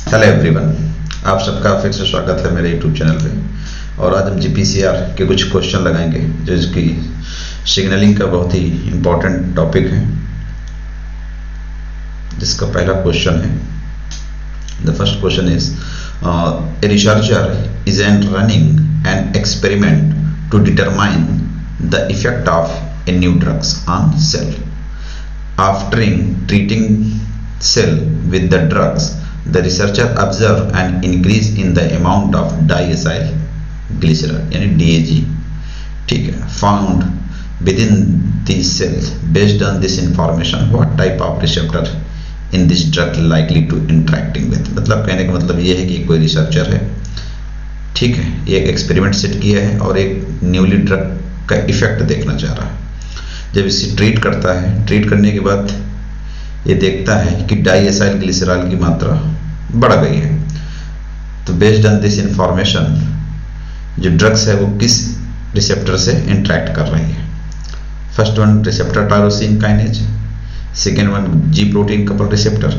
Hello everyone, आप सबका फिर से स्वागत है मेरे यूट्यूब चैनल पे। और आज हम जीपीसीआर के कुछ क्वेश्चन लगाएंगे जो इसकी सिग्नलिंग का बहुत ही इम्पोर्टेंट टॉपिक है। जिसका पहला क्वेश्चन है, the first question is a researcher is running an experiment to determine the effect of a new drugs on cell after treating cell with the drugs. The researcher observed an increase in the amount of diacyl glycerol यानी DAG, ठीक है, found within these cells. Based on this information, what type of receptor in this drug likely to interacting with? मतलब कहने का मतलब ये है कि कोई रिसर्चर है, ठीक है, ये एक एक्सपेरिमेंट सेट किया है और एक न्यूली ड्रग का इफेक्ट देखना चाह रहा है। जब इसे ट्रीट करता है, ट्रीट करने के बाद ये देखता है कि डाइएसाइल ग्लिसरॉल की मात्रा बढ़ गई है। तो बेस्ड ऑन दिस इंफॉर्मेशन जो ड्रग्स है वो किस रिसेप्टर से इंटरेक्ट कर रही है। First one receptor tyrosine kinase, second one G protein couple receptor,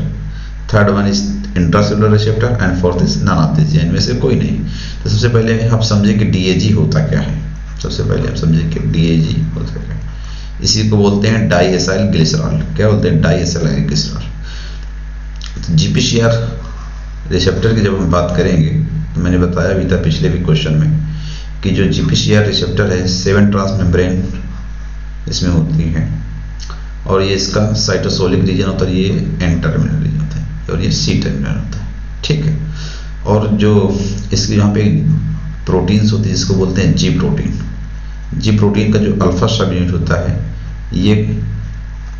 third one is intracellular receptor and fourth is none of this. इनमें से कोई नहीं। तो सबसे पहले आप समझे कि डीएजी होता क्या है। सबसे पहले आप समझे कि डीएजी होता क्या है। इसी को बोलते हैं डाइएसाइल ग्लिसरॉल। क्या बोलते हैं? Diacyl glycerol. तो जीपीसीआर रिसेप्टर की जब हम बात करेंगे तो मैंने बताया भी था पिछले भी क्वेश्चन में कि जो जीपीसीआर रिसेप्टर है 7 ट्रांसमेम्ब्रेन इसमें होती है और ये इसका साइटोसोलिक रीजन होता है, ये एन टर्मिनल रीजन होता है और ये सी टर्मिनल होता है, ठीक है। और जो इसके यहाँ पे प्रोटीन्स होती है जिसको बोलते हैं जी प्रोटीन। जी प्रोटीन का जो अल्फा सब यूनिट होता है ये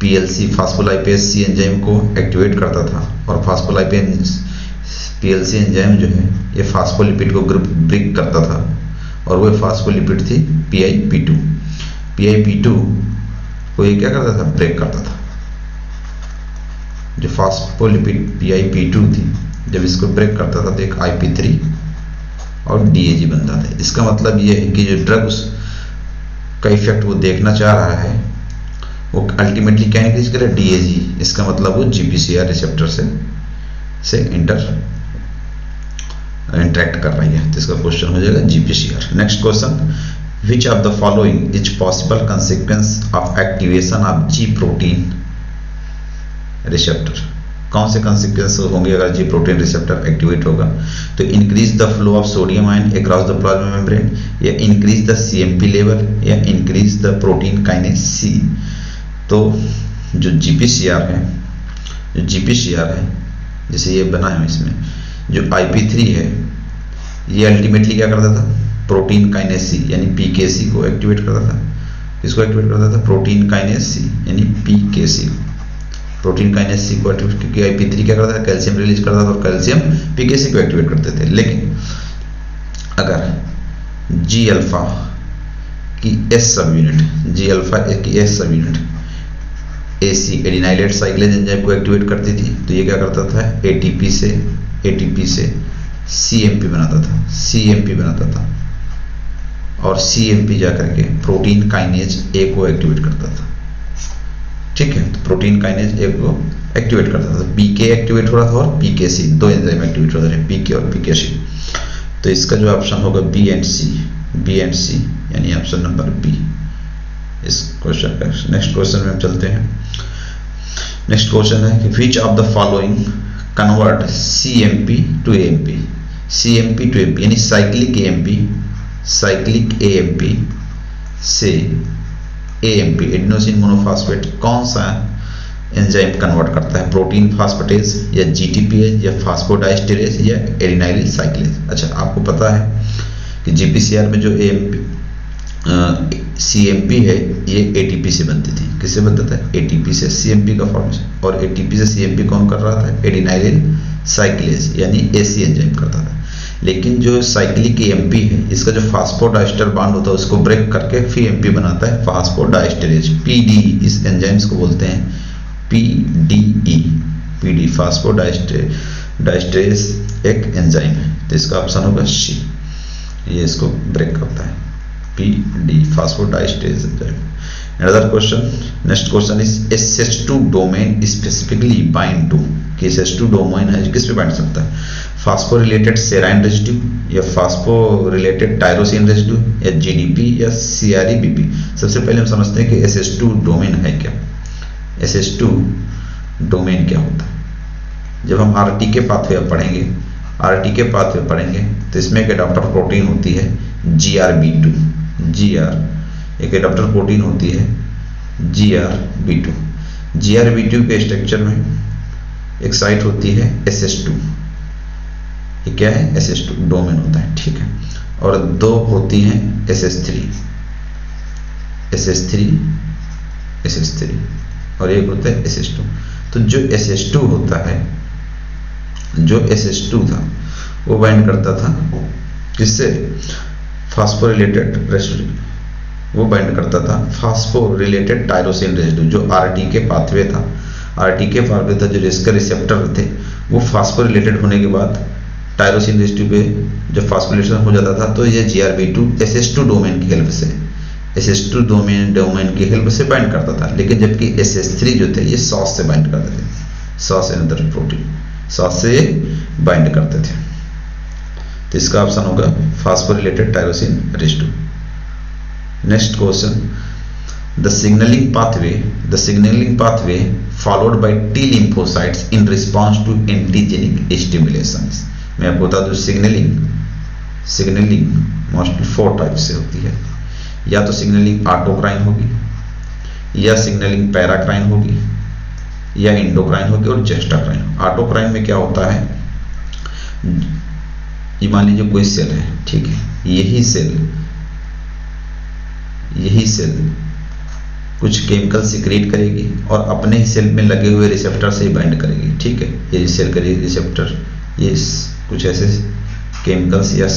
पीएलसी फास्फोलाइपेज सी एंजाइम को एक्टिवेट करता था और फास्फोलाइपेज पीएलसी एंजाइम जो है ये फास्फोलिपिड को ब्रेक करता था और वो फास्फोलिपिड थी PIP2। PIP2 को ये क्या करता था? ब्रेक करता था। जो फास्फोलिपिड PIP2 थी जब इसको ब्रेक करता था तो एक IP3 और DAG बनता था। इसका मतलब ये है कि जो ड्रग्स का इफेक्ट वो देखना चाह रहा है वो अल्टीमेटली क्या इंक्रीज करे? DAG। इसका मतलब वो जीपीसीआर रिसेप्टर से इंटरेक्ट कर रही है। तो इसका क्वेश्चन हो जाएगा GPCR. Next question, which of the following is possible consequence of activation of ji protein receptor? कौन से कंसिक्वेंस होंगे अगर जी प्रोटीन रिसेप्टर एक्टिवेट होगा? तो increase the flow of sodium ion across the plasma membrane, या increase the CMP level, या increase the protein kinase C। तो जो जीपीसीआर है जैसे ये बना है इसमें जो IP3 है ये अल्टीमेटली क्या करता था? प्रोटीन काइनेज C यानी PKC को एक्टिवेट करता था। किसको एक्टिवेट करता था? प्रोटीन काइनेज C यानी PKC। प्रोटीन काइनेज C को एक्टिवेट, क्योंकि IP3 क्या करता था? कैल्शियम रिलीज करता था और कैल्शियम PKC को एक्टिवेट करते थे। लेकिन अगर जी अल्फा की S सब यूनिट AC एडिनाइलेट साइक्लेज एंजाइम को एक्टिवेट करती थी तो ये क्या करता था? ATP से CMP बनाता था और CMP जाकर के प्रोटीन काइनेज A को एक्टिवेट करता था, ठीक है। तो प्रोटीन काइनेज A को एक्टिवेट करता था। PK एक्टिवेट हो रहा था और PKC, दो एंजाइम एक्टिवेट हो रहे हैं, PK और PKC। तो इसका जो ऑप्शन होगा B एंड C यानी ऑप्शन नंबर B इस क्वेश्चन का। नेक्स्ट क्वेश्चन में हम चलते हैं। नेक्स्ट क्वेश्चन है कि which of the following convert CMP to AMP? CMP to AMP यानी साइक्लिक AMP से AMP एडिनोसिन मोनोफॉस्फेट कौन सा एंजाइम कन्वर्ट करता है? प्रोटीन फास्फेटेज या GTPase या फास्फोडाइस्टेरेज या एडिनाइल साइक्लेज? अच्छा, आपको पता है कि जीपीसीआर में जो CMP है ये ATP से बनती थी। किससे बनता था? ATP से। CMP का फॉर्मेशन और ATP से CMP कौन कर रहा था? एडिनाइल साइक्लेज यानी AC एंजाइम करता था। लेकिन जो साइक्लिक AMP है इसका जो फास्फोडाइस्टर बॉन्ड होता है उसको ब्रेक करके फिर MP बनाता है फास्फोडाइस्टेरेज। PD इस एंजाइम्स को बोलते हैं PD फास्फोडाइस्टेरेज एक एंजाइम है। तो इसका ऑप्शन होगा C, ये इसको ब्रेक करता है, PD phosphodiesterase enzyme. Another question, next question is SH2 domain specifically bind to कि SH2 डोमेन है, किस पे बाइंड सकता है? फास्फोरिलेटेड सेराइन रेजिड्यू या फास्फोरिलेटेड टायरोसिन रेजिड्यू या GDP या CREBP। सबसे पहले हम समझते हैं कि SH2 डोमेन है क्या। SH2 डोमेन क्या होता है? जब हम RTK पाथवे पढ़ेंगे, RTK पाथवे पढ़ेंगे तो इसमें एक एडाप्टर प्रोटीन होती है GRB2, एक एडाप्टर प्रोटीन होती है GRB2। GRB2 के स्ट्रक्चर में एक साइट होती है SH2, ये क्या है? SH2 डोमेन होता है, ठीक है। और दो होती हैं SH3 और एक होता है SH2। तो जो SH2 होता है, जो SH2 था वो बाइंड करता था किससे? फास्फोरिलेटेड रेजिड्यू, वो बाइंड करता था फास्फोरिलेटेड टायरोसिन रेजिड्यू। जो RTK पाथवे था, जो इसके रिसेप्टर थे वो फास्फोरिलेटेड होने के बाद टायरोसिन रेजिड्यू पे जब फास्फोरिलेशन हो जाता था तो ये GRB2 SH2 डोमेन की हेल्प से, डोमेन की हेल्प से बाइंड करता था। लेकिन जबकि SH3 जो थे ये सॉस से बाइंड करते थे, सॉस अनदर प्रोटीन, सॉस से बाइंड करते थे। तो इसका ऑप्शन होगा phosphorylated tyrosine residue. Next question, the signaling pathway followed by T lymphocytes in response to antigenic stimulations। मैं आपको बता दूं सिग्नलिंग मोस्टली 4 टाइप से होती है। या तो सिग्नलिंग ऑटोक्राइन होगी, या सिग्नलिंग पैराक्राइन होगी, या इंडोक्राइन होगी और जेस्टाक्राइन। ऑटोक्राइन में क्या होता है? ये मान लीजिए कोई सेल है, ठीक है, यही सेल कुछ केमिकल सिक्रेट करेगी और अपने ही सेल में लगे हुए रिसेप्टर से ही बाइंड करेगी, ठीक है। ये सेल करेगी रिसेप्टर, ये कुछ ऐसे केमिकल्स या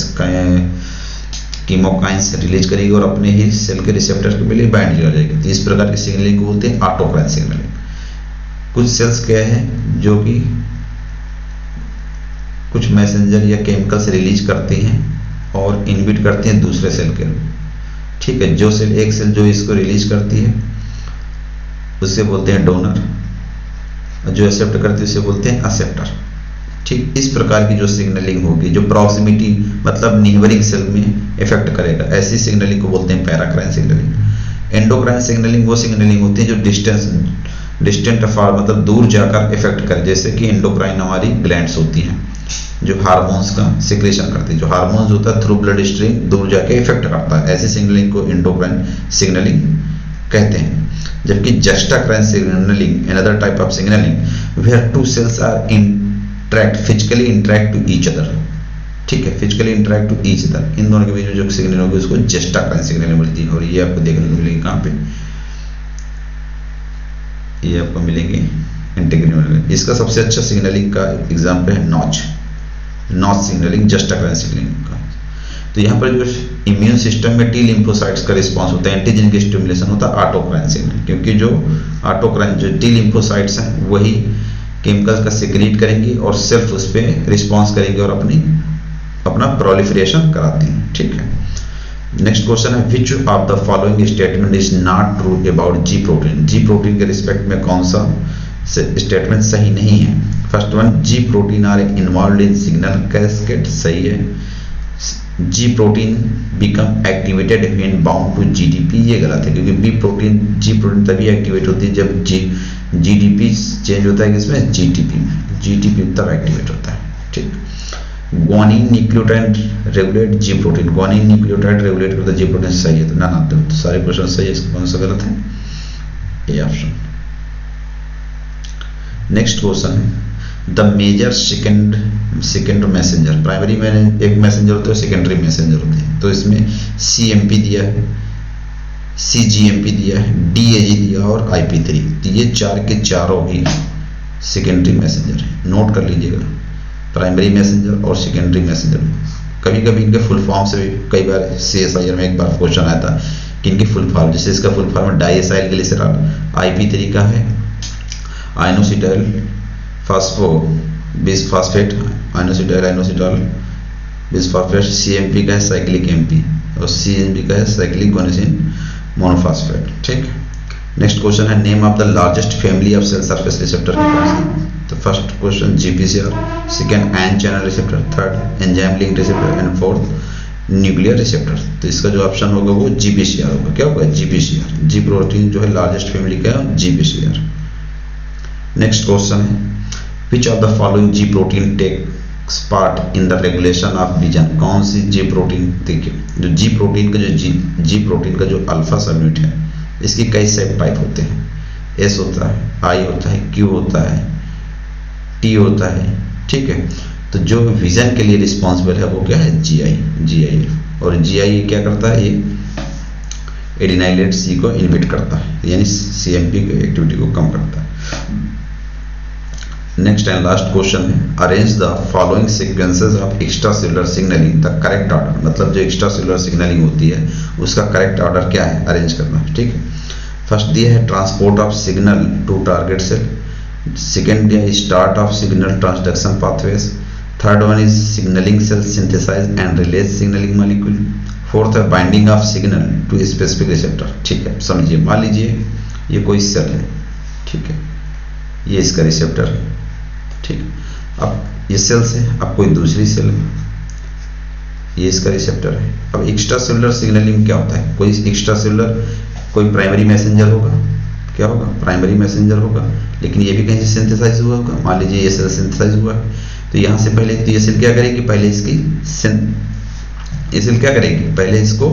कीमोकाइंस रिलीज करेगी और अपने ही सेल के रिसेप्टर के लिए बाइंड कर जाएगी। तो इस प्रकार की सिग्नलिंग को बोलते हैं ऑटोक्राइन सिग्नलिंग। कुछ सेल्स क्या है जो कि कुछ मैसेंजर या केमिकल्स रिलीज करते हैं और इनहिबिट करते हैं दूसरे सेल के, ठीक है। जो सेल, एक सेल जो इसको रिलीज करती है उसे बोलते हैं डोनर, जो एक्सेप्ट करती है उसे बोलते हैं एक्सेप्टर, ठीक। इस प्रकार की जो सिग्नलिंग होगी, जो प्रॉक्सिमिटी मतलब नीबरिंग सेल में इफेक्ट करेगा, ऐसी सिग्नलिंग को बोलते हैं पैराक्राइन सिग्नलिंग। एंडोक्राइन सिग्नलिंग वो सिग्नलिंग होती है जो डिस्टेंट अफार मतलब दूर जाकर इफेक्ट करे, जैसे कि एंडोक्राइन हमारी ग्लैंड्स होती हैं जो हार्मोन्स का सिक्रेशन करती है। जो हार्मोन्स होता है थ्रू ब्लड स्ट्रीम दूर जाके इफेक्ट करता है, ऐसी सिग्नलिंग को एंडोक्राइन सिग्नलिंग कहते हैं। जबकि juxtacrine signaling another type of signaling where two cells are physically interact to each other, ठीक है, physically interact to each other. इन दोनों के बीच में जो सिग्नल होगी उसको जेस्टाक्राइन सिग्नलिंग मिलती है। और ये आपको देखने को मिलेगी कहाँ पे? ये आपको मिलेंगे इंटीग्रिन। इसका सबसे अच्छा सिग्नलिंग का एग्जाम्पल है नॉच सिग्नलिंग, जेस्टाक्राइन सिग्नलिंग का। तो यहाँ पर जो इम्यून सिस्टम में टी लिम्फोसाइट्स का रिस्पांस होता है, एंटीजन की स्टिमुलेशन होता है ऑटोक्राइन सिग्नलिंग, क्योंकि जो ऑटोक्राइन जो टी लिम्फोसाइट्स हैं वही केमिकल्स का सिक्रीट करेंगी और सेल्फ उस पर रिस्पॉन्स करेंगे और अपना प्रोलिफरेशन कराती हैं, ठीक है। नेक्स्ट क्वेश्चन है which of the following statement is not true about G protein. G protein के रिस्पेक्ट में कौन सा स्टेटमेंट सही नहीं है? First one, G protein are involve in signal cascade, सही है। G protein become activated when bound to GDP, ये गलत है, क्योंकि जी प्रोटीन तभी एक्टिवेट होती है जब GDP चेंज होता है किसमें? GTP में, GTP तब एक्टिवेट होता है, ठीक। ग्वानिन न्यूक्लियोटाइड रेगुलेट जी प्रोटीन, ग्वानिन न्यूक्लियोटाइड रेगुलेट करता है जी प्रोटीन, सही है। तो ना तो सारे क्वेश्चन सही है, इसका कौन सा गलत है? ये ऑप्शन। नेक्स्ट क्वेश्चन है the major second messenger. Primary में एक मैसेंजर होता है, सेकेंडरी मैसेंजर होते हैं। तो इसमें CMP दिया है, CGMP दिया है, DAG दिया और IP3। तो ये चार के चारों ही सेकेंडरी मैसेंजर है, नोट कर लीजिएगा। प्राइमरी मैसेंजर और सेकेंडरी मैसेंजर, कभी कभी इनके फुल फॉर्म से भी कई बार CSIR में एक बार क्वेश्चन आया था कि इनकी फुल फॉर्म, जैसे इसका full form diacyl glycerol, IP3 का है inositol bisphosphate, inositol bisphosphate. CMP का है साइक्लिक MP और CNP का है साइक्लिक गुआनिसिन मोनोफॉस्फेट, ठीक। नेक्स्ट क्वेश्चन है name of the largest family of cell surface receptor. तो first question GPCR, second ion channel receptor, third enzyme link receptor and fourth nuclear receptor. तो इसका जो option होगा वो जीपीसीआर होगा। क्या होगा? जीपीसीआर। जी प्रोटीन जो है लार्जेस्ट फैमिली का है जीपीसीआर। नेक्स्ट क्वेश्चन है which of the following G protein takes part in the regulation of vision. कौन सी जी प्रोटीन? देखिए जो जी प्रोटीन का जी प्रोटीन का जो अल्फा सबयूनिट है इसकी कई सेप टाइप होते हैं। एस होता है, आई होता है, क्यू होता है, टी होता है। ठीक है, तो जो विजन के लिए रिस्पॉन्सिबल है वो क्या है? जीआई। और जीआई क्या करता है? ये एडिनाइलेट सी को इनहिबिट करता है, यानी सीएमपी की एक्टिविटी को कम करता है। नेक्स्ट एंड लास्ट क्वेश्चन है arrange the following sequences of extra cellular signalling the correct order. मतलब जो एक्स्ट्रा सेलुलर सिग्नलिंग होती है उसका करेक्ट ऑर्डर क्या है? अरेंज करना है। ठीक है, फर्स्ट दिया है transport of signal to target cell, second दिया है start of signal transduction pathways, third one is signaling cell synthesize and release signaling molecule, fourth है binding of signal to specific receptor. ठीक है, समझिए, मान लीजिए ये कोई सेल है, ठीक है, ये इसका रिसेप्टर है। ठीक है, अब ये सेल से अब कोई दूसरी सेल है, ये इसका रिसेप्टर है। अब एक्स्ट्रा सेलुलर सिग्नलिंग क्या होता है? कोई एक्स्ट्रा सेलुलर कोई प्राइमरी मैसेंजर होगा। क्या होगा? प्राइमरी मैसेंजर होगा, लेकिन ये भी कहीं से सिंथेसाइज हुआ होगा। मान लीजिए ये सेल सिंथेसाइज हुआ है, तो यहाँ से पहले तो ये सेल क्या करेगी? पहले इसकी ये सेल क्या करेगी? पहले इसको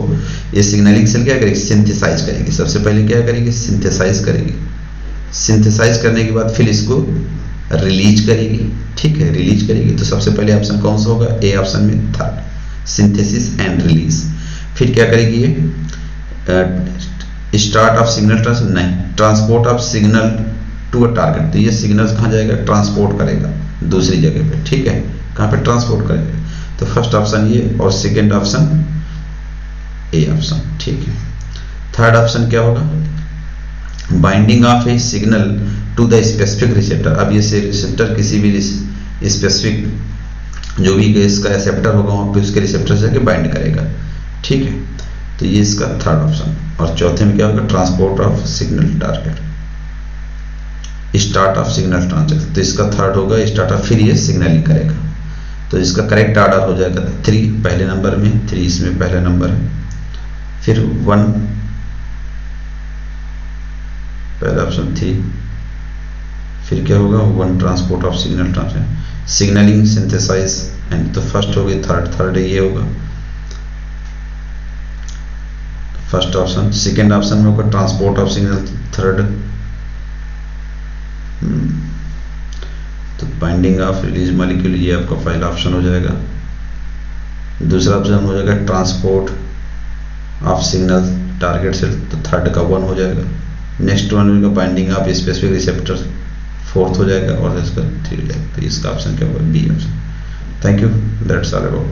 ये सिग्नलिंग सेल क्या करेगी? सिंथेसाइज करेगी। सबसे पहले क्या करेगी? सिंथेसाइज करेगी। सिंथेसाइज करने के बाद फिर इसको रिलीज करेगी। ठीक है, रिलीज करेगी तो सबसे पहले ऑप्शन कौन सा होगा? ए ऑप्शन में थर्ड, सिंथेसिस एंड रिलीज। फिर क्या करेगी? ये start of signal transport of signal to a target. तो ये सिग्नल कहाँ जाएगा? ट्रांसपोर्ट करेगा दूसरी जगह पे। ठीक है, कहाँ पे ट्रांसपोर्ट करेगा? तो फर्स्ट ऑप्शन ये और सेकेंड ऑप्शन ए ऑप्शन। ठीक है, थर्ड ऑप्शन क्या होगा? Binding of a signal to the specific receptor. अब ये रिसेप्टर किसी भी स्पेसिफिक जो भी इसका रिसेप्टर होगा वहाँ पे उसके रिसेप्टर से बाइंड करेगा। ठीक है, तो ये इसका थर्ड ऑप्शन। और चौथे में क्या होगा? Transport of signal target, start of signal transduction. तो इसका थर्ड होगा स्टार्ट ऑफ, फिर ये सिग्नलिंग करेगा। तो इसका करेक्ट ऑर्डर हो जाएगा 3 पहले नंबर में, 3 इसमें पहला नंबर है, फिर 1 पहला ऑप्शन 3, फिर क्या होगा? 1 transport of signal transduction, signaling synthesize and तो फर्स्ट हो गई, थर्ड ये होगा फर्स्ट ऑप्शन। सेकेंड ऑप्शन में होगा ट्रांसपोर्ट ऑफ सिग्नल, थर्ड तो बाइंडिंग ऑफ रिलीज मॉलिक्यूल, ये आपका पहला ऑप्शन हो जाएगा। दूसरा ऑप्शन हो जाएगा transport of signal target cell, तो थर्ड का 1 हो जाएगा। नेक्स्ट वन होगा binding of specific receptor, fourth हो जाएगा और इसका 3 हो जाएगा। तो इसका ऑप्शन क्या होगा? B option. Thank you, that's all about.